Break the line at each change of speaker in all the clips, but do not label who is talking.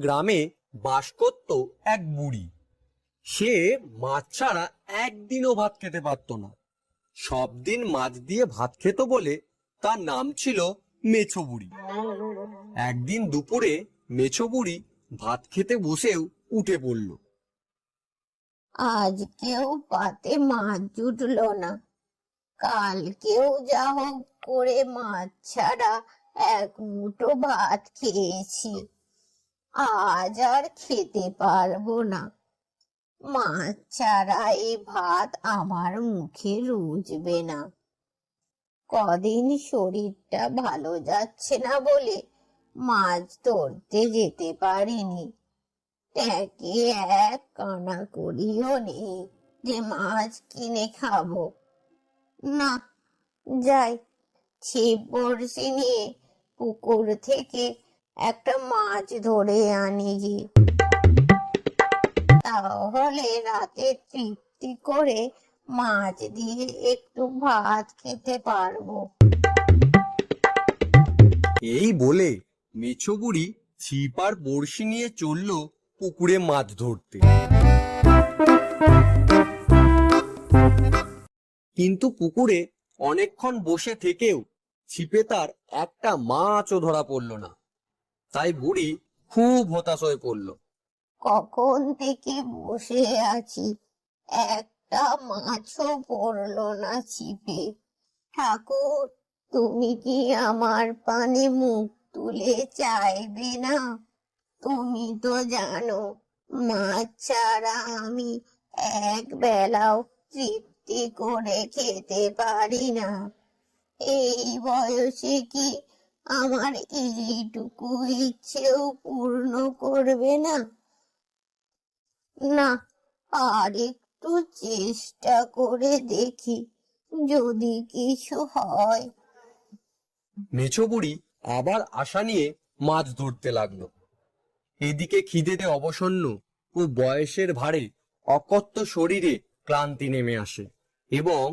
গ্রামে বাস করত এক বুড়ি। সে মাছ ছাড়া একদিনও ভাত খেতে পারত না। সব দিন মাছ দিয়ে ভাত খেত বলে তার নাম ছিল মেছো বুড়ি। একদিন দুপুরে মেছো বুড়ি ভাত খেতে বসেও উঠে পড়ল।
আজকেও পাতে মাছ জুটলো না। কালকেও যা হোক করে মাছ ছাড়া এক মুঠো ভাত খেয়েছি। আজ আর খেতে পারবো না। মাছ ছাড়া এই ভাত আমার মুখে রুচবে না। কদিন শরীরটা ভালো যাচ্ছে না বলে মাছ ধরতে যেতে পারিনি। ট্যাঁকে এক কানা করিও নেই যে মাছ কিনে খাবো। না, যাই, ছিপ বড়শি নিয়ে পুকুর থেকে একটা মাছ ধরে আনি গিয়ে। তাহলে রাতে তৃপ্তি করে মাছ দিয়ে একটু ভাত খেতে পারবো।
এই বলে মেছো বুড়ি ছিপ আর বড়শি নিয়ে চলল পুকুরে মাছ ধরতে। কিন্তু পুকুরে অনেকক্ষণ বসে থেকেও ছিপে তার একটা মাছও ধরা পড়ল না। তাই বুড়ি খুব হতাশ হয়ে পড়ল।
কখন থেকে বসে আছি, একটা মাছও পড়লো না ছিপে। ঠাকুর, তুমি কি আমার পানে মুখ তুলে চাইবে না? তুমি তো জানো মাছ ছাড়া আমি এক বেলাও তৃপ্তি করে খেতে পারি না। এই বয়সে কি আমার এইটুকু ইচ্ছেও পূর্ণ করবে না? না, আর একটু চেষ্টা করে দেখি, যদি কিছু হয়।
মেছো বুড়ি আবার আশা নিয়ে মাছ ধরতে লাগলো। এদিকে খিদেতে অবসন্ন ও বয়সের ভারে অকথ্য শরীরে ক্লান্তি নেমে আসে এবং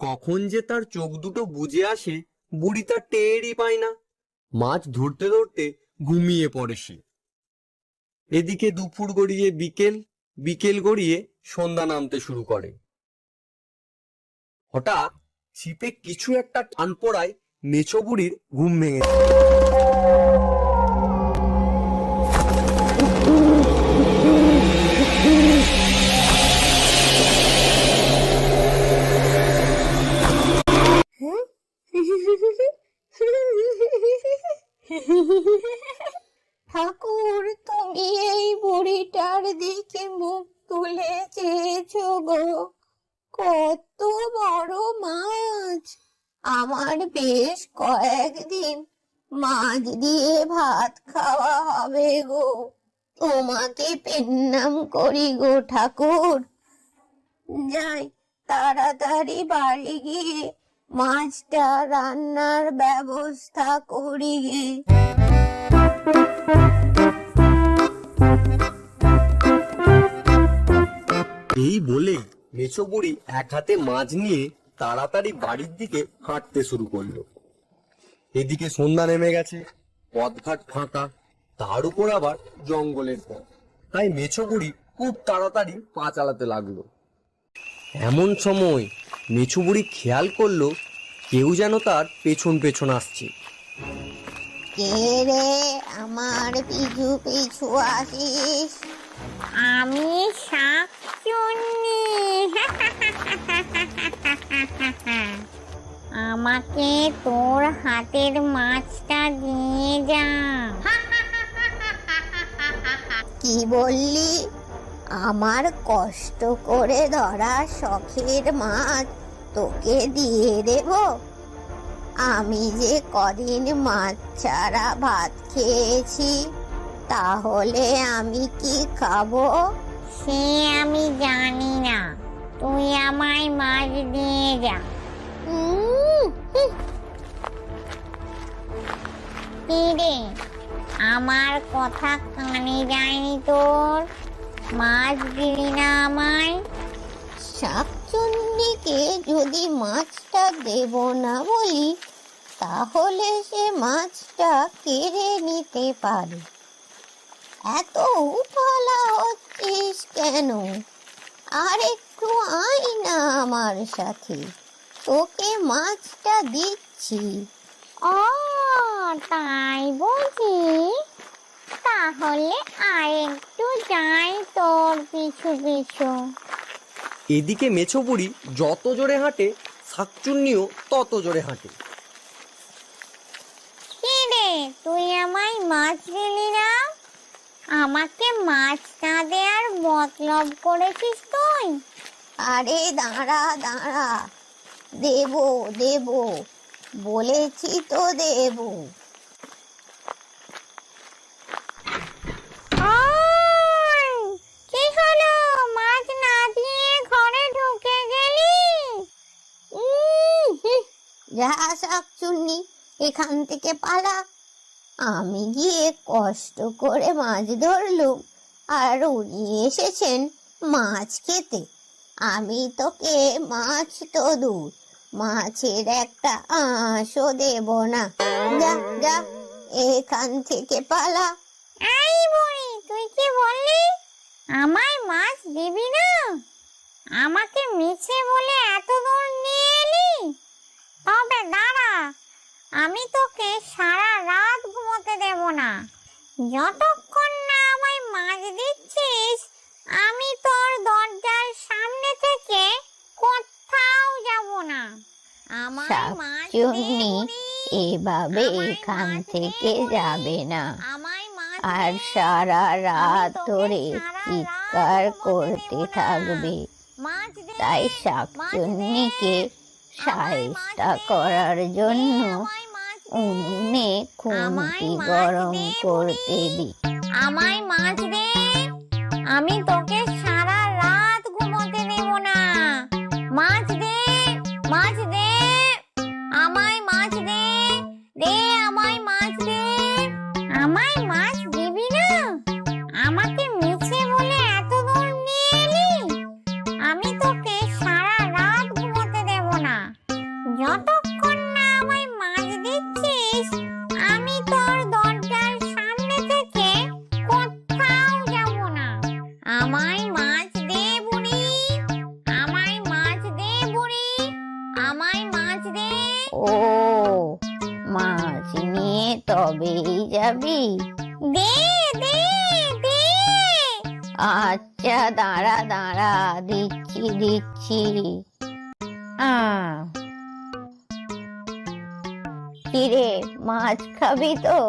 কখন যে তার চোখ দুটো বুজে আসে বুড়ি তার টেরই পায় না। মাছ ধরতে ধরতে ঘুমিয়ে পড়ে সে। এদিকে দুপুর গড়িয়ে বিকেল, বিকেল গড়িয়ে সন্ধ্যা নামতে শুরু করে। হঠাৎ ছিপে কিছু একটা টান পড়ায় মেছো বুড়ির ঘুম ভেঙে যায়।
ঠাকুর, তুমি এই বুড়িটার দিকে মুখ তুলে চেয়েছো গো। কত বড় মাছ! আমার বেশ কয়েকদিন মাছ দিয়ে ভাত খাওয়া হবে গো। তোমাকে প্রণাম করি গো ঠাকুর। যাই, তাড়াতাড়ি বাড়ি গিয়ে মাছটা রান্নার ব্যবস্থা করি গে।
এই বলে মেছো বুড়ি এক হাতে মাছ নিয়ে তাড়াতাড়ি বাড়ির দিকে হাঁটতে শুরু করলো। এদিকে সন্ধ্যা নেমে গেছে, পথঘাট ফাঁকা, তার উপর আবার জঙ্গলের পথ। তাই মেছো বুড়ি খুব তাড়াতাড়ি পা চালাতে লাগলো। এমন সময় মেছো বুড়ি খেয়াল করলো কেউ যেন তার পেছন পেছন আসছে।
কে রে আমার পিছু পিছু আসিস?
আমি শাকচুন্নি। আমাকে তোর হাতের মাছটা দিয়ে যা।
কি বললি? আমার কষ্ট করে ধরা শখের মাছ তোকে দিয়ে দেব? আমি যে কদিন মাছ ছাড়া ভাত খেয়েছি, তাহলে আমি কি খাবো?
সে আমি জানি না, তুই আমায় মাছ দিয়ে যা। কি রে, আমার কথা কানে যায়নি তোর? মাছ দিলি না আমায়?
শাকচুন্নিকে যদি মাছটা দেব না বলি, তাহলে সে মাছটা কেড়ে নিতে পারে। এত উতলা হচ্ছিস কেন? আর একটু আয় না আমার সাথে, তোকে মাছটা দিচ্ছি।
ও তাই বুঝি, তাহলে আর একটু যাই তোর পিছু পিছু।
এদিকে মেছো বুড়ি যত জোরে হাঁটে, শাকচুন্নিও তত জোরে হাঁটে।
কি রে, তুই আমায় মাছ দিলি না? আমাকে মাছ না দেওয়ার মতলব করেছিস তুই?
আরে দাঁড়া দাঁড়া, দেবো দেবো, বলেছি তো দেবো।
ওই, কি হলো, মাছ না দিয়ে ঘরে ঢুকে গেলি?
যা শাকচুন্নি, এখান থেকে পালা। আমি গিয়ে কষ্ট করে মাছ ধরলুম, আর উনি এসেছেন মাছ খেতে। আমি তোকে মাছ তো দূর, মাছের একটা আঁশও দেব না। যা যা, এখান থেকে পালা।
এই বুড়ি, তুই কি বললি? আমায় মাছ দিবি না? আমাকে মিছে বলে এত দূর নিয়ে এলি? তবে দাঁড়া, আমি তোকে সারা রাত ঘুমোতে দেব না। যতক্ষণ না আমায় মাছ দিচ্ছিস, আমি তোর দরজার সামনে থেকে কোথাও যাব না। আমায় মাছ দে
শাকচুন্নি
বুড়ি,
এভাবে
আমায়
এখান
মাছ
থেকে
দে।
যাবে না,
আমায় মাছ
আর
দে।
সারা
আমি
রাত
তোকে
ধরে
সারা
চিৎকার
রাত ঘুমোতে
করতে
দেব না।
থাকবে।
মাছ দে,
তাই
মাছ দে।
শাকচুন্নিকে
আমায় মাছ
সায়স্তা
দে।
করার জন্য
আমায় মাছ দে।
উনুনে
আমায়
খুন্তি
মাছ
গরম
দে
করতে
বুড়ি।
দি।
আমায় মাছ দে, আমি তোকে সারা রাত ঘুমোতে দেব না। মাছ দে, মাছ দে। আমায় মাছ দে, দে আমায় মাছ দে। আমায় মাছ দিবি না? আমাকে মিছে বলে এত দূর নিয়ে এলি? আমি তোকে সারা রাত ঘুমোতে দেব না। যতক্ষণ না আমায় মাছ দিচ্ছিস, আমি তোর দরজার সামনে থেকে কোথাও যাব না। আমায় মাছ দে বুড়ি, আমায় মাছ দে বুড়ি, আমায় মাছ দে।
ও, মাছ নিয়ে তবেই যাবি?
দে দে দে।
আচ্ছা দাঁড়া দাঁড়া, দিচ্ছি দিচ্ছি। কিরে, মাছ খাবি তো?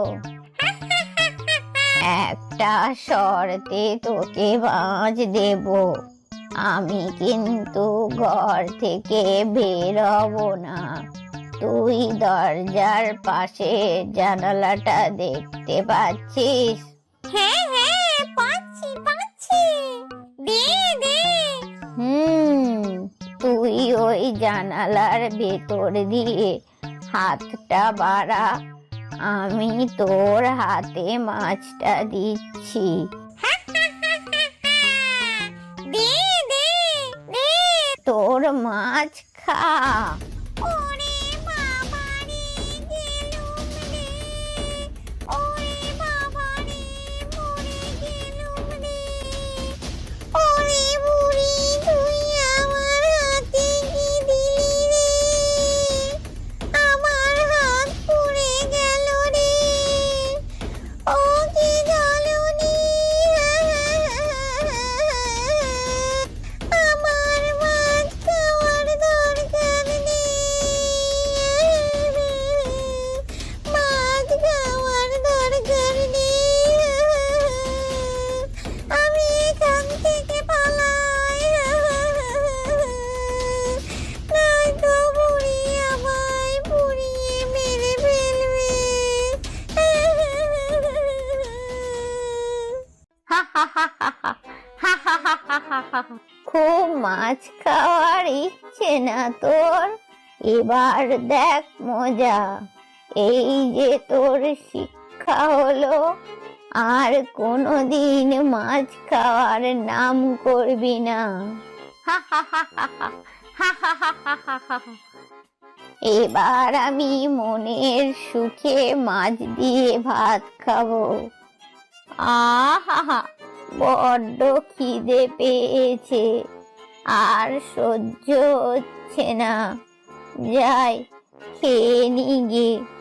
একটা শর্তে তোকে মাছ দেব, আমি কিন্তু ঘর থেকে বের হব না। তুই দরজার পাশে জানালাটা দেখতে পাচ্ছিস?
হ্যাঁ হ্যাঁ, পাচ্ছি পাচ্ছি। দে দে।
তুই ওই জানালার ভেতর দিয়ে হাতটা বাড়া, আমি তোর হাতে মাছটা দিচ্ছি।
দে দে দে।
তোর মাছ খা।
ওরে বাবা রে, গেলুম রে। ওরে বাবা রে, মরে গেলুম রে। ওরে বুড়ি, তুই আমার হাতে কি দিলি রে? আমার হাত পুড়ে গেল রে। ও কি জ্বালানি! আমার মাছ খাওয়ার দরকার নেই। মাছ খাওয়ার দরকার নেই। আমি এখান থেকে পালাই, নয়তো বুড়ি আমায় পুড়িয়ে মেরে ফেলবে।
খুব মাছ খাওয়ার ইচ্ছে না তোর? এবার দেখ মজা, এই যে তোর শিক্ষা হলো, আর কোনোদিন মাছ খাওয়ার নাম করবি না। এবার আমি মনের সুখে মাছ দিয়ে ভাত খাবো।
আহা, বড্ড খিদে পেয়েছে, আর সহ্য হচ্ছে না। যাই, খেয়ে নি গে।